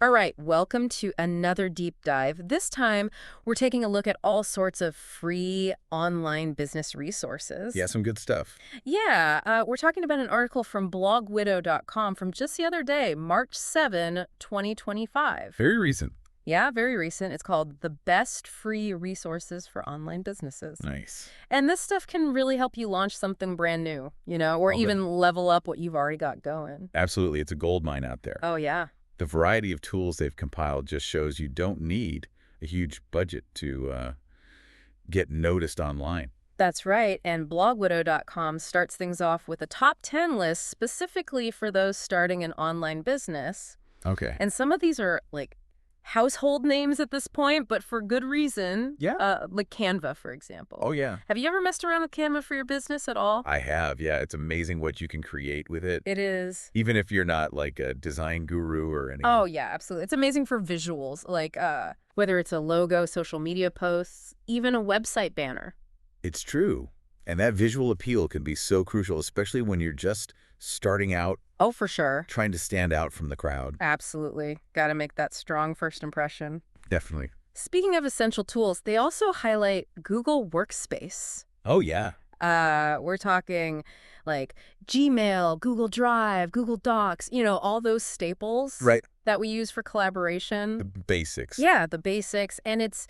All right, welcome to another deep dive. This time, we're taking a look at all sorts of free online business resources. Yeah, some good stuff. Yeah, we're talking about an article from blogwidow.com from just the other day, March 7, 2025. Very recent. Yeah, very recent. It's called The Best Free Resources for Online Businesses. Nice. And this stuff can really help you launch something brand new, or I'll bet. even level up what you've already got going. Absolutely. It's a gold mine out there. Oh, yeah. The variety of tools they've compiled just shows you don't need a huge budget to get noticed online. That's right, and blogwidow.com starts things off with a top 10 list specifically for those starting an online business. Okay. And some of these are like household names at this point, but for good reason. Yeah. Like Canva, for example. Oh, yeah. Have you ever messed around with Canva for your business at all? I have. Yeah. It's amazing what you can create with it. It is. Even if you're not like a design guru or anything. Oh, yeah, absolutely. It's amazing for visuals, like whether it's a logo, social media posts, even a website banner. It's true. And that visual appeal can be so crucial, especially when you're just starting out, Oh, for sure. trying to stand out from the crowd. Absolutely. Got to make that strong first impression. Definitely. Speaking of essential tools, they also highlight Google Workspace. Oh, yeah. We're talking like Gmail, Google Drive, Google Docs, all those staples Right. that we use for collaboration. The basics. Yeah, the basics. And it's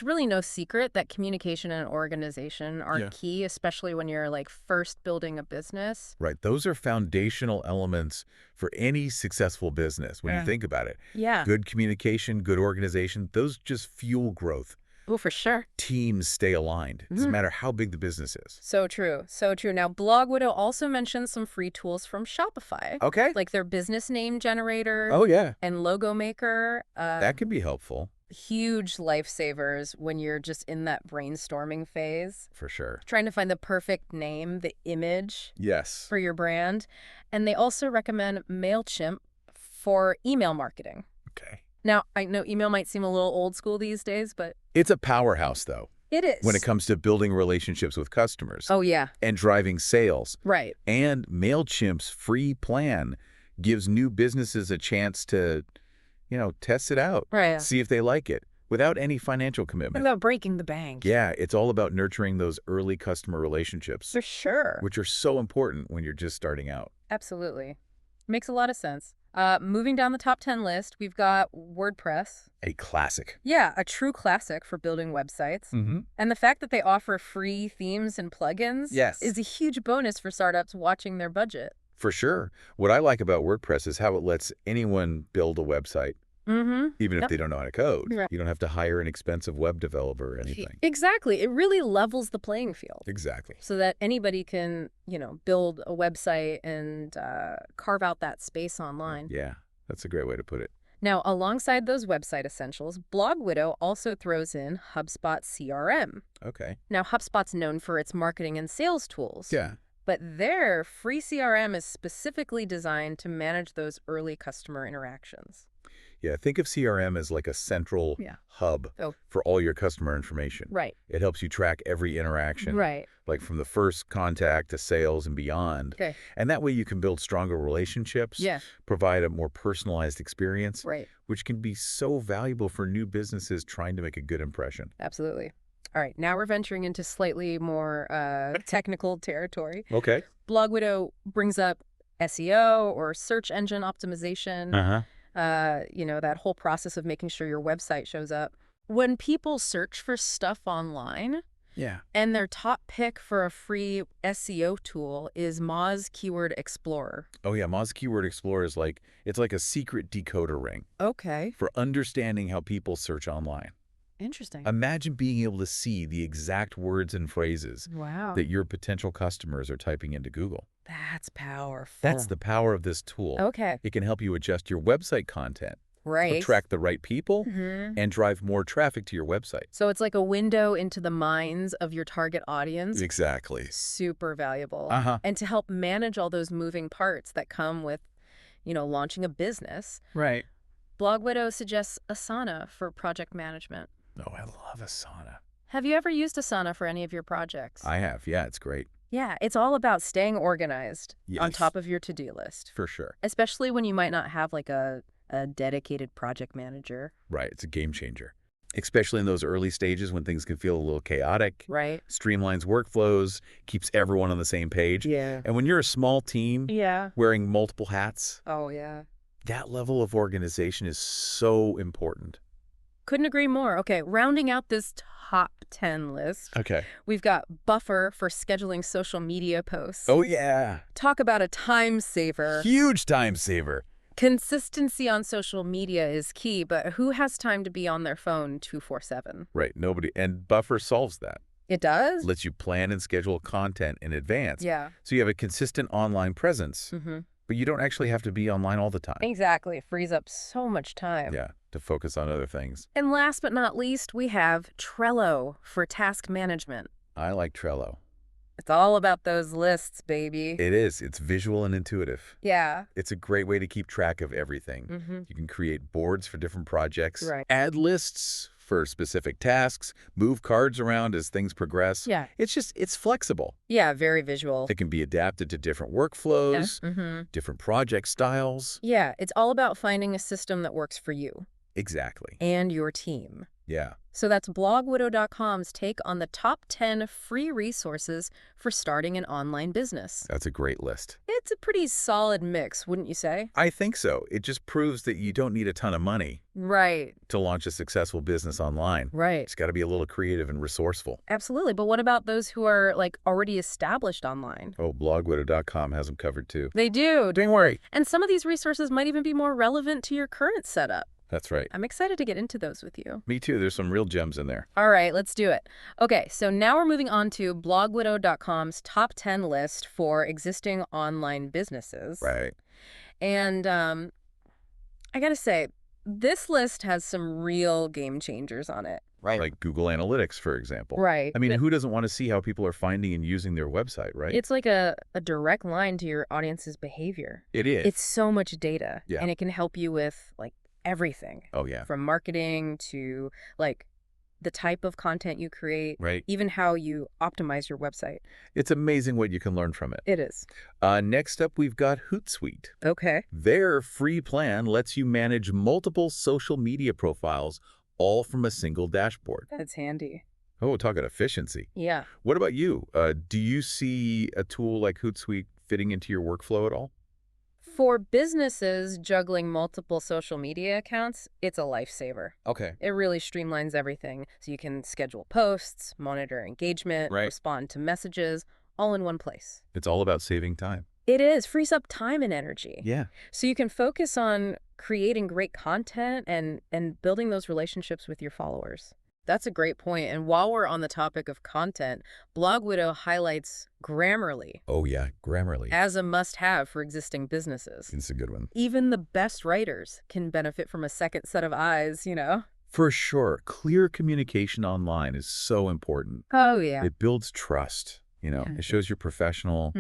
really no secret that communication and organization are Yeah. key, especially when you're like first building a business. Right. Those are foundational elements for any successful business when Yeah. you think about it. Yeah. Good communication, good organization, those just fuel growth. Oh, for sure. Teams stay aligned. Doesn't matter how big the business is. So true. So true. Now, Blog Widow also mentions some free tools from Shopify, Okay. like their business name generator Oh, yeah. and logo maker. That could be helpful. Huge lifesavers when you're just in that brainstorming phase, For sure. trying to find the perfect name, the image Yes. for your brand. And they also recommend MailChimp for email marketing. Okay. Now, I know email might seem a little old school these days, but It's a powerhouse, though, it is. when it comes to building relationships with customers Oh, yeah. and driving sales. Right. And MailChimp's free plan gives new businesses a chance to, test it out. Right. See if they like it without any financial commitment. Without breaking the bank. Yeah, it's all about nurturing those early customer relationships, For sure. which are so important when you're just starting out. Absolutely. Makes a lot of sense. Moving down the top 10 list, we've got WordPress. A classic. Yeah, a true classic for building websites. Mm-hmm. And the fact that they offer free themes and plugins Yes. is a huge bonus for startups watching their budget. For sure. What I like about WordPress is how it lets anyone build a website, Mm-hmm. even if Yep. they don't know how to code. Right. You don't have to hire an expensive web developer or anything. Exactly. It really levels the playing field Exactly. so that anybody can, build a website and carve out that space online. Yeah, that's a great way to put it. Now, alongside those website essentials, Blog Widow also throws in HubSpot CRM. Okay. Now, HubSpot's known for its marketing and sales tools. Yeah. But their free CRM is specifically designed to manage those early customer interactions. Yeah, think of CRM as like a central Yeah. hub Oh. for all your customer information. Right. It helps you track every interaction, Right. like from the first contact to sales and beyond. Okay. And that way you can build stronger relationships, Yeah. provide a more personalized experience, Right. which can be so valuable for new businesses trying to make a good impression. Absolutely. All right. Now we're venturing into slightly more technical territory. Okay. Blog Widow brings up SEO or search engine optimization. Uh-huh. That whole process of making sure your website shows up. When people search for stuff online, Yeah. and their top pick for a free SEO tool is Moz Keyword Explorer. Oh, yeah. Moz Keyword Explorer is it's like a secret decoder ring Okay. for understanding how people search online. Interesting. Imagine being able to see the exact words and phrases Wow. that your potential customers are typing into Google. That's powerful. That's the power of this tool. Okay. It can help you adjust your website content, Right. attract the right people, Mhm. and drive more traffic to your website. So it's like a window into the minds of your target audience. Exactly. Super valuable. Uh-huh. And to help manage all those moving parts that come with, launching a business, Right. Blog Widow suggests Asana for project management. Oh, I love Asana. Have you ever used Asana for any of your projects? I have. Yeah, it's great. Yeah, it's all about staying organized on Yes. top of your to-do list, For sure. especially when you might not have like a a dedicated project manager. Right, it's a game changer. Especially in those early stages when things can feel a little chaotic. Right. Streamlines workflows, keeps everyone on the same page. Yeah. And when you're a small team Yeah. wearing multiple hats, Oh, yeah. that level of organization is so important. Couldn't agree more. Okay, rounding out this top 10 list, Okay. we've got Buffer for scheduling social media posts. Oh, yeah. Talk about a time saver. Huge time saver. Consistency on social media is key, but who has time to be on their phone 24/7? Right, nobody. And Buffer solves that. It does? Lets you plan and schedule content in advance. Yeah. So you have a consistent online presence, but you don't actually have to be online all the time. Exactly. It frees up so much time. Yeah, to focus on other things. And last but not least, we have Trello for task management. I like Trello. It's all about those lists, baby. It is. It's visual and intuitive. Yeah. It's a great way to keep track of everything. You can create boards for different projects, Right. add lists for specific tasks, move cards around as things progress. Yeah. It's flexible. Yeah, very visual. It can be adapted to different workflows, different project styles. Yeah, it's all about finding a system that works for you Exactly. and your team. Yeah. So that's blogwidow.com's take on the top 10 free resources for starting an online business. That's a great list. It's a pretty solid mix, wouldn't you say? I think so. It just proves that you don't need a ton of money Right. to launch a successful business online. Right. It's got to be a little creative and resourceful. Absolutely. But what about those who are already established online? Oh, blogwidow.com has them covered too. They do. Don't worry. And some of these resources might even be more relevant to your current setup. That's right. I'm excited to get into those with you. Me too. There's some real gems in there. All right, let's do it. Okay, so now we're moving on to blogwidow.com's top 10 list for existing online businesses. Right. And I gotta say, this list has some real game changers on it. Right. Like Google Analytics, for example. Right. I mean, who doesn't want to see how people are finding and using their website, right? It's like a direct line to your audience's behavior. It is. It's so much data. Yeah. And it can help you with everything. Oh, yeah. From marketing to the type of content you create, Right. even how you optimize your website. It's amazing what you can learn from it. It is. Next up, we've got Hootsuite. Okay. Their free plan lets you manage multiple social media profiles all from a single dashboard. That's handy. Oh, talk about efficiency. Yeah. What about you? Do you see a tool like Hootsuite fitting into your workflow at all? For businesses juggling multiple social media accounts, it's a lifesaver. Okay. It really streamlines everything. So you can schedule posts, monitor engagement, Right. respond to messages, all in one place. It's all about saving time. It is. Frees up time and energy. Yeah. So you can focus on creating great content and building those relationships with your followers. That's a great point. And while we're on the topic of content, Blog Widow highlights Grammarly Oh, yeah. Grammarly. as a must-have for existing businesses. It's a good one. Even the best writers can benefit from a second set of eyes, For sure. Clear communication online is so important. Oh, yeah. It builds trust. It shows you're professional.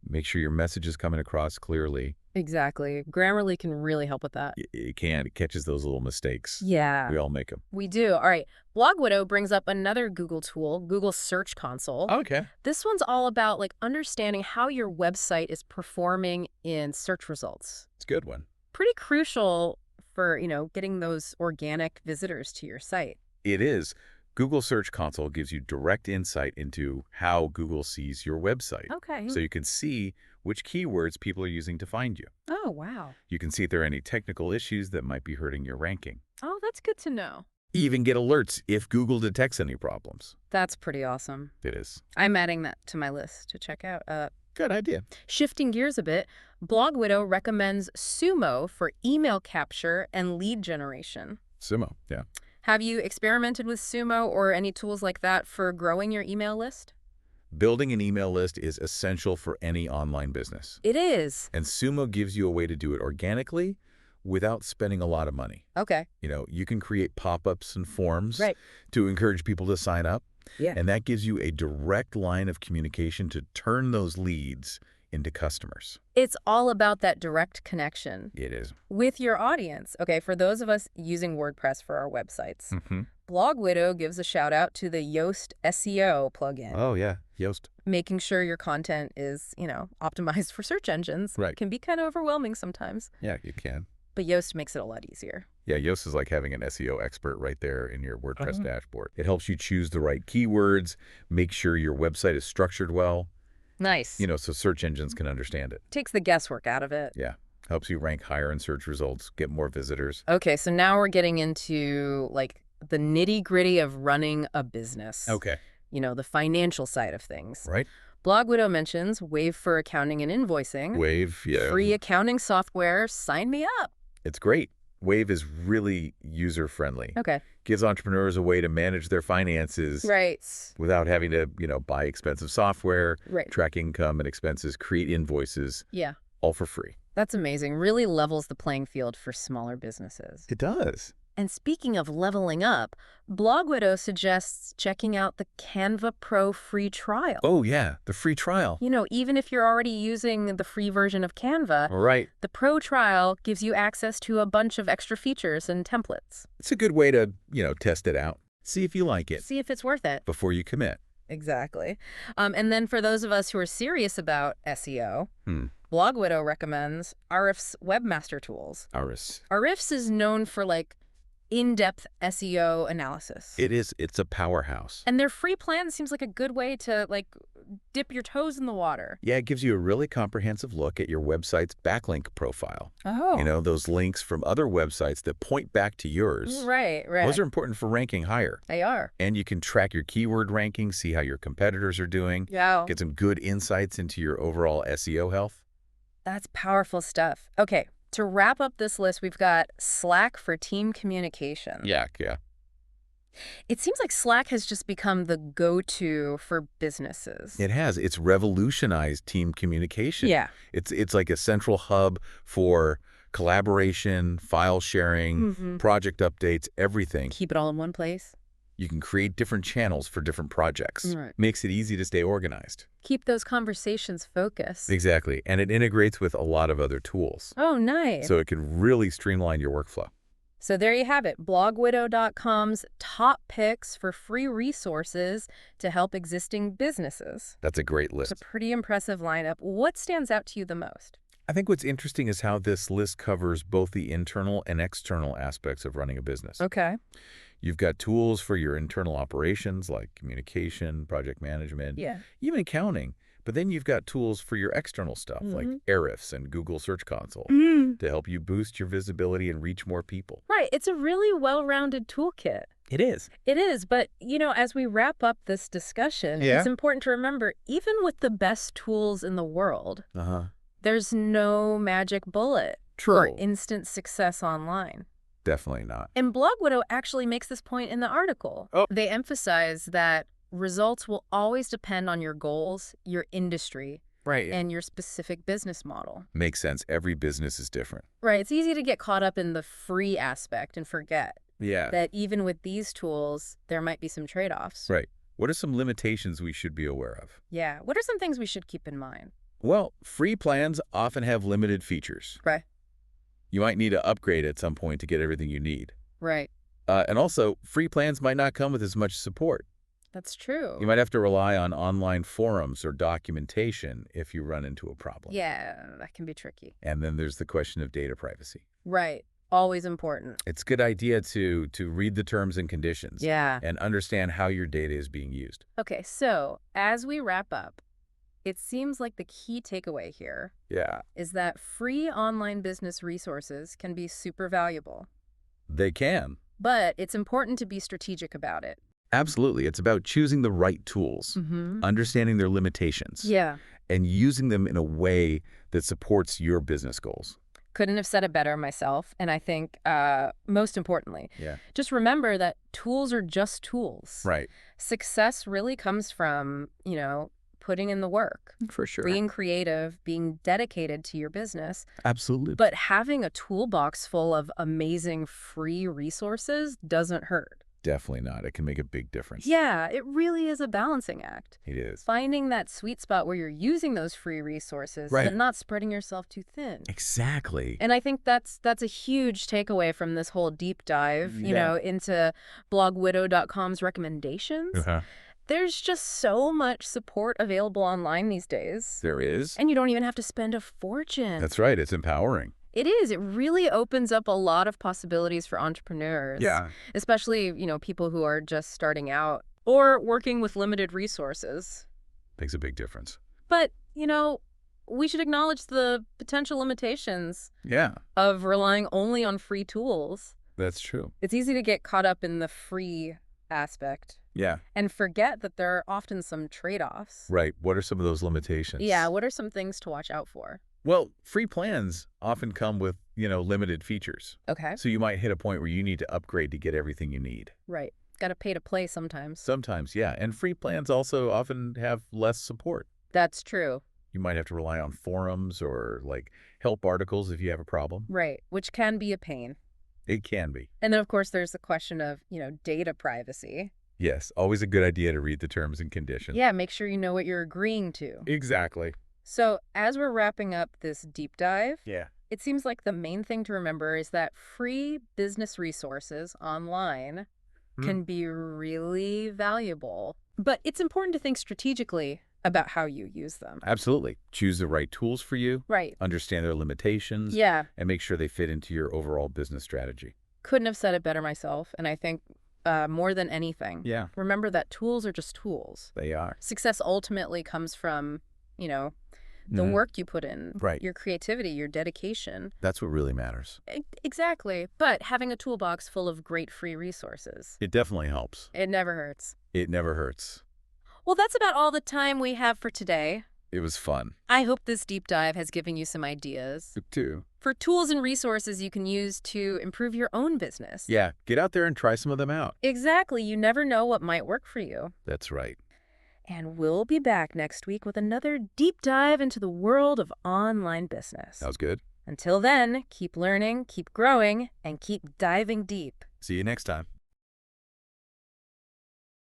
Make sure your message is coming across clearly. Exactly. Grammarly can really help with that. It can. It catches those little mistakes. Yeah. We all make them. We do. All right. Blog Widow brings up another Google tool, Google Search Console. Okay. This one's all about understanding how your website is performing in search results. It's a good one. Pretty crucial for, getting those organic visitors to your site. It is. Google Search Console gives you direct insight into how Google sees your website. Okay. So you can see which keywords people are using to find you. Oh, wow. You can see if there are any technical issues that might be hurting your ranking. Oh, that's good to know. Even get alerts if Google detects any problems. That's pretty awesome. It is. I'm adding that to my list to check out. Good idea. Shifting gears a bit, Blog Widow recommends Sumo for email capture and lead generation. Sumo, yeah. Have you experimented with Sumo or any tools like that for growing your email list? Building an email list is essential for any online business. It is. And Sumo gives you a way to do it organically without spending a lot of money. Okay. You can create pop-ups and forms Right. to encourage people to sign up. Yeah. And that gives you a direct line of communication to turn those leads into customers. It's all about that direct connection It is. with your audience. Okay, for those of us using WordPress for our websites, Mm-hmm. Blog Widow gives a shout out to the Yoast SEO plugin. Oh, yeah. Yoast. Making sure your content is, optimized for search engines Right. can be kind of overwhelming sometimes. Yeah, you can. But Yoast makes it a lot easier. Yeah, Yoast is like having an SEO expert right there in your WordPress Uh-huh. dashboard. It helps you choose the right keywords, make sure your website is structured well, Nice. so search engines can understand it. Takes the guesswork out of it. Yeah, helps you rank higher in search results, get more visitors. Okay, so now we're getting into like the nitty-gritty of running a business. Okay. The financial side of things. Right? Blog Widow mentions Wave for accounting and invoicing. Wave, yeah. Free accounting software. Sign me up. It's great. Wave is really user-friendly. Okay. Gives entrepreneurs a way to manage their finances Right. without having to, buy expensive software, Right. track income and expenses, create invoices, Yeah. all for free. That's amazing. Really levels the playing field for smaller businesses. It does. And speaking of leveling up, Blog Widow suggests checking out the Canva Pro free trial. Oh, yeah, the free trial. Even if you're already using the free version of Canva, All right. the Pro trial gives you access to a bunch of extra features and templates. It's a good way to, test it out. See if you like it See if it's worth it. before you commit. Exactly. And then for those of us who are serious about SEO, Hmm. Blog Widow recommends Arif's Webmaster Tools. Aris. Arif's is known for in-depth SEO analysis. It's a powerhouse. And their free plan seems like a good way to dip your toes in the water. Yeah, it gives you a really comprehensive look at your website's backlink profile. Oh. Those links from other websites that point back to yours. Right. Those are important for ranking higher. They are. And you can track your keyword rankings, see how your competitors are doing, Yeah. get some good insights into your overall SEO health. That's powerful stuff. Okay. To wrap up this list, we've got Slack for team communication. Yeah. It seems like Slack has just become the go-to for businesses. It has. It's revolutionized team communication. Yeah. It's like a central hub for collaboration, file sharing, project updates, everything. Keep it all in one place. You can create different channels for different projects. Right. Makes it easy to stay organized. Keep those conversations focused. Exactly. And it integrates with a lot of other tools. Oh, nice. So it can really streamline your workflow. So there you have it, blogwidow.com's top picks for free resources to help existing businesses. That's a great list. It's a pretty impressive lineup. What stands out to you the most? I think what's interesting is how this list covers both the internal and external aspects of running a business. Okay. You've got tools for your internal operations like communication, project management, Yeah. even accounting. But then you've got tools for your external stuff like Ahrefs and Google Search Console to help you boost your visibility and reach more people. Right. It's a really well-rounded toolkit. It is. It is. But, as we wrap up this discussion, Yeah. it's important to remember, even with the best tools in the world, Uh-huh. there's no magic bullet for instant success online. Definitely not. And Blog Widow actually makes this point in the article. Oh. They emphasize that results will always depend on your goals, your industry, Right. and your specific business model. Makes sense. Every business is different. Right. It's easy to get caught up in the free aspect and forget Yeah. that even with these tools, there might be some trade-offs. Right. What are some limitations we should be aware of? Yeah. What are some things we should keep in mind? Well, free plans often have limited features. Right. You might need to upgrade at some point to get everything you need. Right. And also, free plans might not come with as much support. That's true. You might have to rely on online forums or documentation if you run into a problem. Yeah, that can be tricky. And then there's the question of data privacy. Right. Always important. It's a good idea to read the terms and conditions Yeah. and understand how your data is being used. Okay, so as we wrap up, it seems like the key takeaway here Yeah. is that free online business resources can be super valuable, They can. but it's important to be strategic about it. Absolutely. It's about choosing the right tools, understanding their limitations, Yeah. and using them in a way that supports your business goals. Couldn't have said it better myself. And I think most importantly, Yeah. just remember that tools are just tools. Right. Success really comes from, putting in the work, For sure. being creative, being dedicated to your business. Absolutely. But having a toolbox full of amazing free resources doesn't hurt. Definitely not. It can make a big difference. Yeah, it really is a balancing act. It is. Finding that sweet spot where you're using those free resources, Right. but not spreading yourself too thin. Exactly. And I think that's a huge takeaway from this whole deep dive, Yeah. Into blogwidow.com's recommendations. Uh-huh. There's just so much support available online these days. There is. And you don't even have to spend a fortune. That's right. It's empowering. It is. It really opens up a lot of possibilities for entrepreneurs, Yeah. especially, people who are just starting out or working with limited resources. Makes a big difference. But, we should acknowledge the potential limitations Yeah, of relying only on free tools. that's true. It's easy to get caught up in the free aspect Yeah. and forget that there are often some trade-offs. Right. What are some of those limitations? Yeah, what are some things to watch out for? Well, free plans often come with, limited features. Okay. So you might hit a point where you need to upgrade to get everything you need. Right. Got to pay to play sometimes. Sometimes, yeah. And free plans also often have less support. That's true. You might have to rely on forums or help articles if you have a problem. Right. Which can be a pain. It can be. And then, of course, there's the question of, data privacy. Yes, always a good idea to read the terms and conditions. Yeah, make sure you know what you're agreeing to. Exactly. So as we're wrapping up this deep dive, Yeah. it seems like the main thing to remember is that free business resources online can be really valuable. But it's important to think strategically about how you use them. Absolutely. Choose the right tools for you, Right. understand their limitations, Yeah. and make sure they fit into your overall business strategy. Couldn't have said it better myself. And I think more than anything, Yeah, remember that tools are just tools. they are. Success ultimately comes from, the Mhm. work you put in, Right. your creativity, your dedication. That's what really matters. Exactly. But having a toolbox full of great free resources, It definitely helps. it never hurts. It never hurts. Well, that's about all the time we have for today. It was fun. I hope this deep dive has given you some ideas Too. for tools and resources you can use to improve your own business. Yeah, get out there and try some of them out. Exactly. You never know what might work for you. That's right. And we'll be back next week with another deep dive into the world of online business. Sounds good. Until then, keep learning, keep growing, and keep diving deep. See you next time.